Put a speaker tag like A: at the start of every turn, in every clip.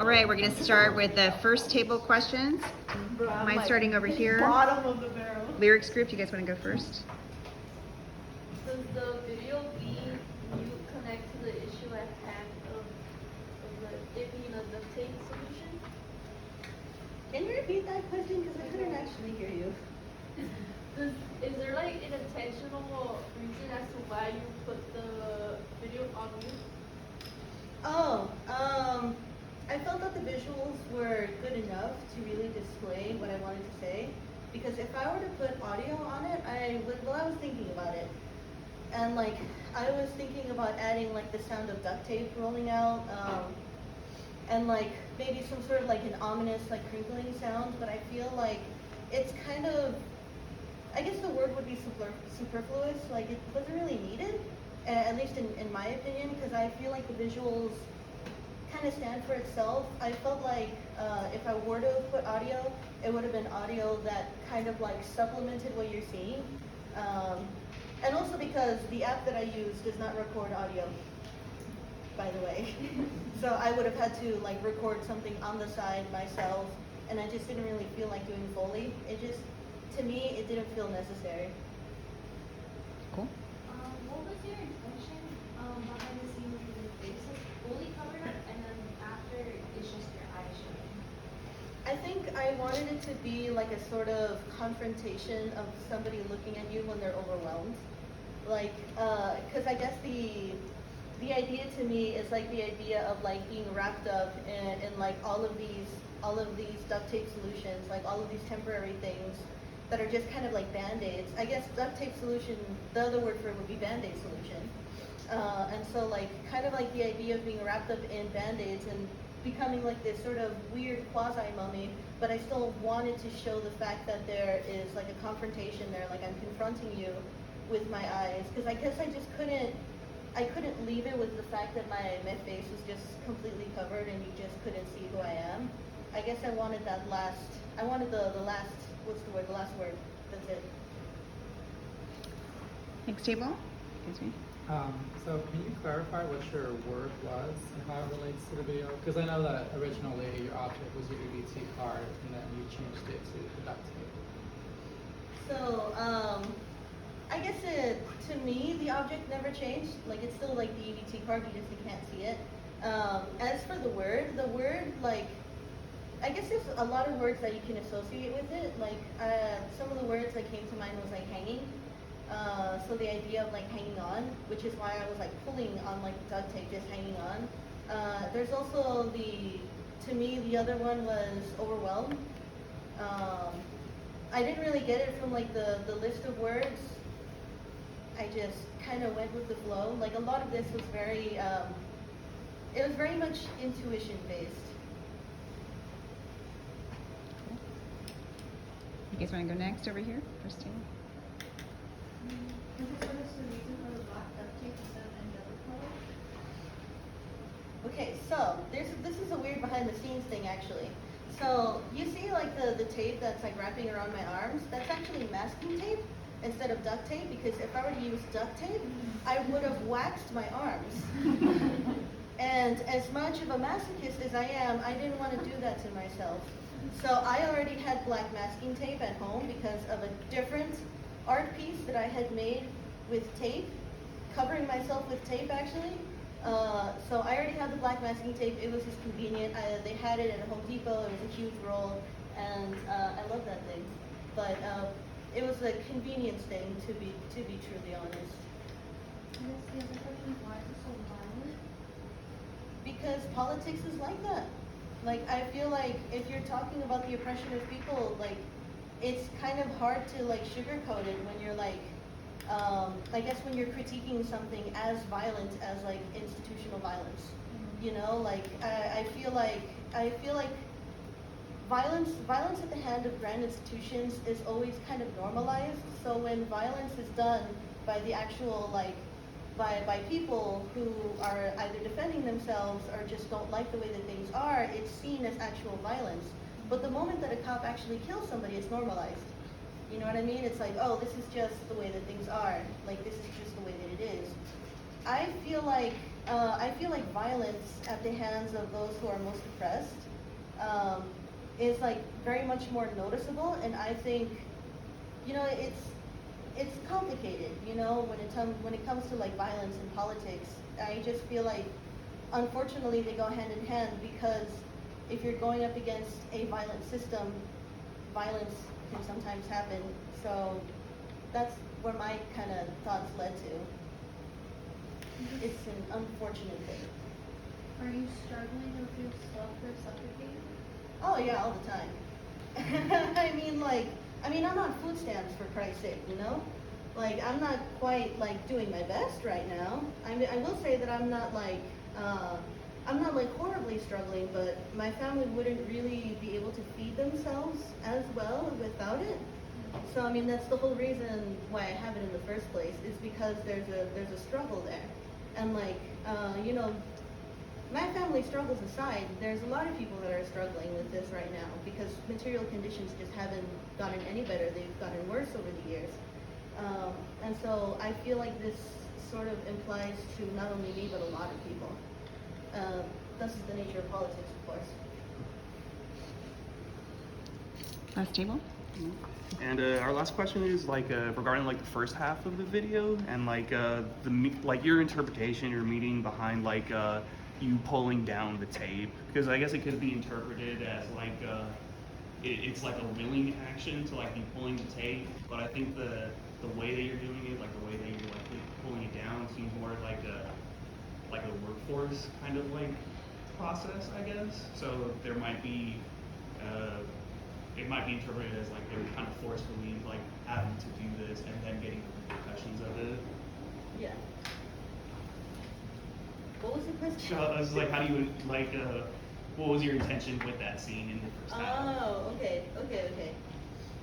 A: All right, we're going to start with the first table questions. Mine's starting over here.
B: Bottom of the barrel.
A: Lyrics group, you guys want to go first?
C: Does the video being mute connect to the issue at hand of it being a duct tape solution?
B: Can you repeat that question? Because I couldn't actually hear you.
C: Is there like an intentional reason as to why you put the video on mute?
B: Oh, I felt that the visuals were good enough to really display what I wanted to say. Because if I were to put audio on it, I was thinking about it. And like, I was thinking about adding like the sound of duct tape rolling out, and like maybe some sort of like an ominous like crinkling sound, but I feel like it's kind of, I guess the word would be superfluous, like it wasn't really needed, at least in my opinion, because I feel like the visuals kind of stand for itself. I felt like if I were to put audio, it would have been audio that kind of like supplemented what you're seeing. And also because the app that I use does not record audio, by the way. So I would have had to like record something on the side myself, and I just didn't really feel like doing Foley. To me, it didn't feel necessary.
A: Cool.
D: What was your intention behind the scenes with your face is fully covered up, and then after it's just your eyes showing?
B: I think I wanted it to be like a sort of confrontation of somebody looking at you when they're overwhelmed. Like, because I guess the idea to me is like the idea of like being wrapped up in like all of these duct tape solutions, like all of these temporary things that are just kind of like band-aids. I guess duct tape solution, the other word for it would be band-aid solution. And so like kind of like the idea of being wrapped up in band-aids and becoming like this sort of weird quasi-mummy, but I still wanted to show the fact that there is like a confrontation there, like I'm confronting you with my eyes, because I guess I couldn't leave it with the fact that my face was just completely covered and you just couldn't see who I am. I guess I wanted the last, what's the word, the last word, that's it.
A: Next table. Excuse me.
E: So can you clarify what your word was and how it relates to the video? Because I know that originally your object was your EBT card and then you changed it to the duct tape.
B: So, I guess to me, the object never changed. Like, it's still like the EBT card, you can't see it. As for the word, like, I guess there's a lot of words that you can associate with it. Like, some of the words that came to mind was like hanging. So the idea of like hanging on, which is why I was like pulling on like duct tape, just hanging on. There's also to me, the other one was overwhelmed. I didn't really get it from like the list of words. I just kind of went with the flow. Like a lot of this was very, it was very much intuition based.
A: You guys want to go next over here? First table.
D: Is this the reason for the black duct tape instead of any other color?
B: Okay, so this is a weird behind the scenes thing actually. So you see like the tape that's like wrapping around my arms, that's actually masking tape instead of duct tape, because if I were to use duct tape, I would have waxed my arms. And as much of a masochist as I am, I didn't want to do that to myself. So I already had black masking tape at home because of a different art piece that I had made with tape, covering myself with tape actually. So I already had the black masking tape. It was just convenient. They had it at Home Depot. It was a huge roll, and I love that thing. But it was a convenience thing, to be truly honest.
D: And that's the other question, why is it so violent?
B: Because politics is like that. Like, I feel like if you're talking about the oppression of people, like, it's kind of hard to like sugarcoat it when you're like, I guess when you're critiquing something as violent as like institutional violence. You know, like I feel like violence at the hand of grand institutions is always kind of normalized. So when violence is done by the actual like by people who are either defending themselves or just don't like the way that things are, it's seen as actual violence. But the moment that a cop actually kills somebody, it's normalized. You know what I mean? It's like, oh, this is just the way that things are. Like, this is just the way that it is. I feel like I feel like violence at the hands of those who are most oppressed is like very much more noticeable, and I think, you know, it's complicated, you know, when it comes to like violence in politics. I just feel like, unfortunately, they go hand in hand, because if you're going up against a violent system, violence can sometimes happen. So that's where my kind of thoughts led to. It's an unfortunate thing.
D: Are you struggling with yourself or suffocating?
B: Oh yeah, all the time. I mean, I'm on food stamps, for Christ's sake, you know? Like, I'm not quite like doing my best right now. I will say that I'm not like horribly struggling, but my family wouldn't really be able to feed themselves as well without it. So I mean, that's the whole reason why I have it in the first place, is because there's a struggle there. And like, you know, my family struggles aside, there's a lot of people that are struggling with this right now, because material conditions just haven't gotten any better. They've gotten worse over the years. And so I feel like this sort of implies to not only me, but a lot of people. This is the nature of politics, of course.
A: Last table.
F: And our last question is like regarding like the first half of the video, and like like your interpretation, your meaning behind like you pulling down the tape, because I guess it could be interpreted as like it's like a willing action to like be pulling the tape, but I think the way that you're doing it, like the way that you're like pulling it down, seems more like a workforce kind of like process, I guess. So there might be it might be interpreted as like they were kind of forcefully like having to do this and then getting the repercussions of it.
B: Yeah. What was the question?
F: So I was like, how do you like what was your intention with that scene in the first half?
B: Oh, okay.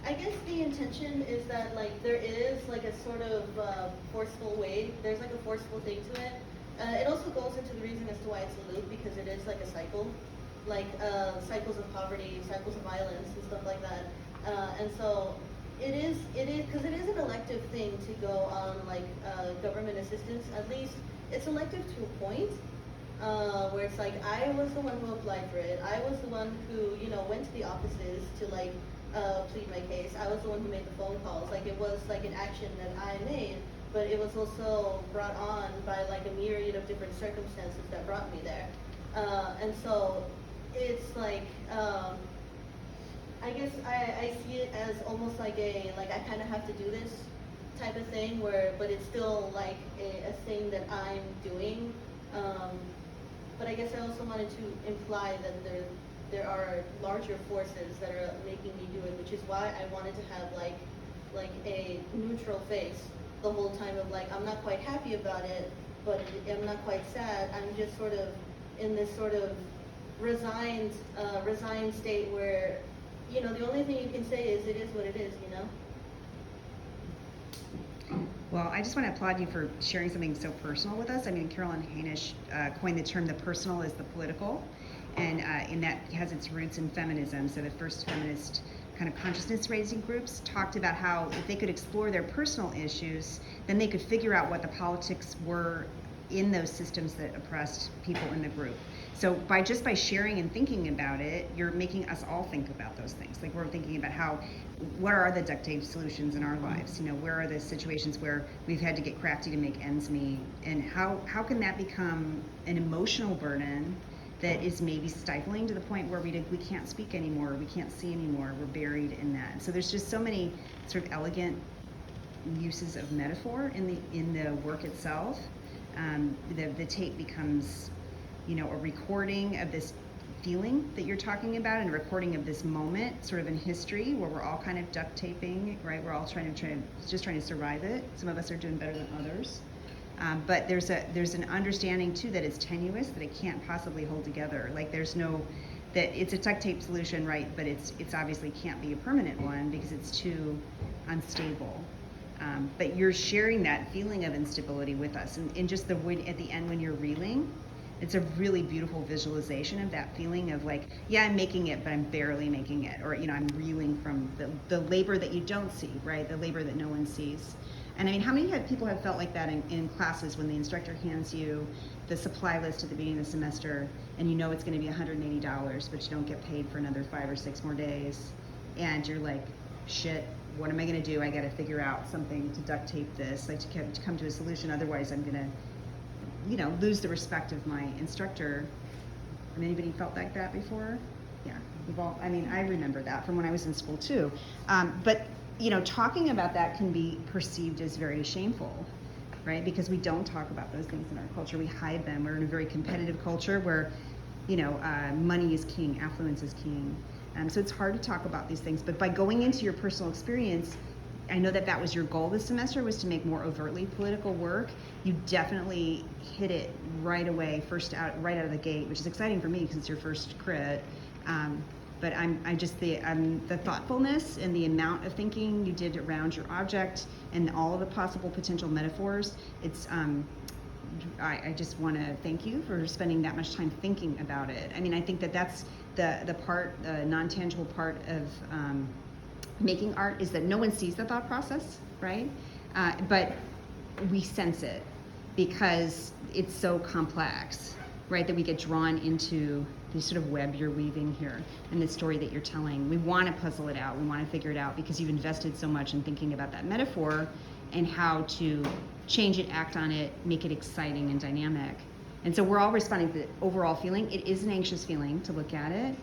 B: I guess the intention is that like there is like a sort of forceful way. There's like a forceful thing to it. It also goes into the reason as to why it's a loop, because it is like a cycle, like cycles of poverty, cycles of violence, and stuff like that. And so it is because it is an elective thing to go on like government assistance. At least it's elective to a point. Where it's like, I was the one who applied for it. I was the one who, you know, went to the offices to like plead my case. I was the one who made the phone calls. Like, it was like an action that I made, but it was also brought on by like a myriad of different circumstances that brought me there. And so it's like, I guess I see it as almost like I kind of have to do this type of thing, but it's still like a thing that I'm doing. But I guess I also wanted to imply that there are larger forces that are making me do it, which is why I wanted to have like a neutral face the whole time of like, I'm not quite happy about it, but I'm not quite sad. I'm just sort of in this sort of resigned state where, you know, the only thing you can say is it is what it is, you know?
A: Well, I just want to applaud you for sharing something so personal with us. I mean, Carolyn Hainish coined the term "the personal is the political," and in that has its roots in feminism. So the first feminist kind of consciousness-raising groups talked about how if they could explore their personal issues, then they could figure out what the politics were in those systems that oppressed people in the group. So by sharing and thinking about it, you're making us all think about those things. Like, we're thinking about what are the duct tape solutions in our lives? You know, where are the situations where we've had to get crafty to make ends meet? And how can that become an emotional burden that is maybe stifling to the point where we can't speak anymore, we can't see anymore, we're buried in that. So there's just so many sort of elegant uses of metaphor in the work itself. The tape becomes, you know, a recording of this feeling that you're talking about, and a recording of this moment sort of in history where we're all kind of duct taping, right? We're all trying to survive it. Some of us are doing better than others. But there's an understanding too that it's tenuous, that it can't possibly hold together. Like, that it's a duct tape solution, right? But it's obviously can't be a permanent one because it's too unstable. But you're sharing that feeling of instability with us, and just at the end when you're reeling, it's a really beautiful visualization of that feeling of like, yeah, I'm making it, but I'm barely making it, or, you know, I'm reeling from the labor that you don't see, right? The labor that no one sees. And I mean, how many people have felt like that in classes when the instructor hands you the supply list at the beginning of the semester, and you know it's going to be $180, but you don't get paid for another 5 or 6 more days, and you're like, shit, what am I going to do? I got to figure out something to duct tape this, like to come to a solution. Otherwise, I'm going to, you know, lose the respect of my instructor. Have anybody felt like that before? Yeah, we've all. I mean, I remember that from when I was in school too. But you know, talking about that can be perceived as very shameful, right? Because we don't talk about those things in our culture. We hide them. We're in a very competitive culture where, you know, money is king, affluence is king. So it's hard to talk about these things. But by going into your personal experience, I know that that was your goal this semester, was to make more overtly political work. You definitely hit it right away, right out of the gate, which is exciting for me because it's your first crit. But the thoughtfulness and the amount of thinking you did around your object and all of the possible potential metaphors, it's, I just want to thank you for spending that much time thinking about it. I mean, I think that that's the non-tangible part of making art, is that no one sees the thought process, right? But we sense it because it's so complex, right? That we get drawn into the sort of web you're weaving here and the story that you're telling. We want to puzzle it out. We want to figure it out because you've invested so much in thinking about that metaphor and how to change it, act on it, make it exciting and dynamic. And so we're all responding to the overall feeling. It is an anxious feeling to look at it.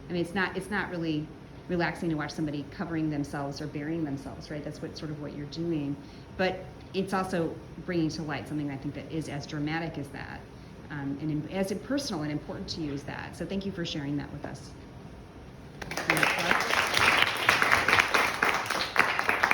A: I mean, it's not really relaxing to watch somebody covering themselves or burying themselves, right? That's what you're doing. But it's also bringing to light something I think that is as dramatic as that, and as personal and important to you as that. So thank you for sharing that with us.